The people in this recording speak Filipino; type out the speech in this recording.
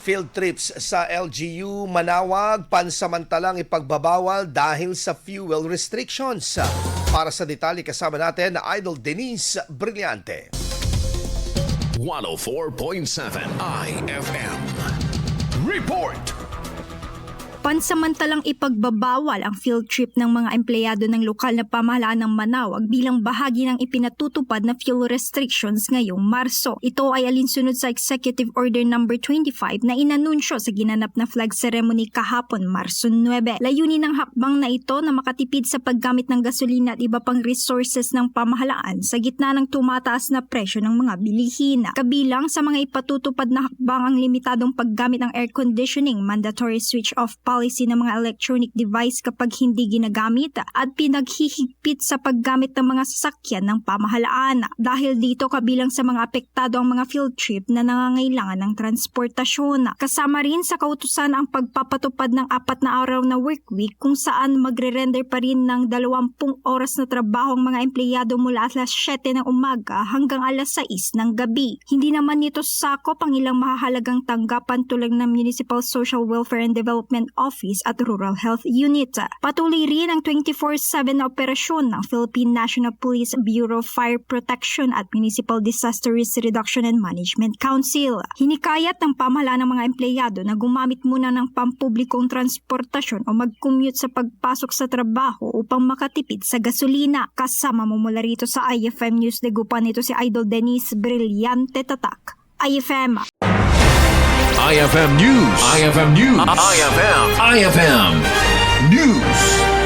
Field trips sa LGU Manawag pansamantalang ipagbabawal dahil sa fuel restrictions. Para sa detalye kasama natin na Idol Denise Brillante. 104.7 IFM Report. Pansamantalang ipagbabawal ang field trip ng mga empleyado ng lokal na pamahalaan ng Manawag bilang bahagi ng ipinatutupad na fuel restrictions ngayong Marso. Ito ay alinsunod sa Executive Order No. 25 na inanunsyo sa ginanap na flag ceremony kahapon Marso 9. Layunin ng hakbang na ito na makatipid sa paggamit ng gasolina at iba pang resources ng pamahalaan sa gitna ng tumataas na presyo ng mga bilihin. Kabilang sa mga ipatutupad na hakbang ang limitadong paggamit ng air conditioning, mandatory switch-off policy ng mga electronic device kapag hindi ginagamit at pinaghihigpit sa paggamit ng mga sasakyan ng pamahalaan. Dahil dito kabilang sa mga apektado ang mga field trip na nangangailangan ng transportasyon. Kasama rin sa kautusan ang pagpapatupad ng 4 na araw na work week kung saan magre-render pa rin ng 20 oras na trabaho ang mga empleyado mula alas 7 ng umaga hanggang alas 6 ng gabi. Hindi naman nito sakop ang ilang mahahalagang tanggapan tulad ng Municipal Social Welfare and Development Office at Rural Health Unit. Patuloy rin ang 24/7 na operasyon ng Philippine National Police Bureau Fire Protection at Municipal Disaster Risk Reduction and Management Council. Hinikayat ng pamahalaan ng mga empleyado na gumamit muna ng pampublikong transportasyon o mag-commute sa pagpasok sa trabaho upang makatipid sa gasolina. Kasama mo mula rito sa IFM News Dagupan, ito si Idol Denise Brillante Tatak. IFM IFM News. IFM News. IFM News.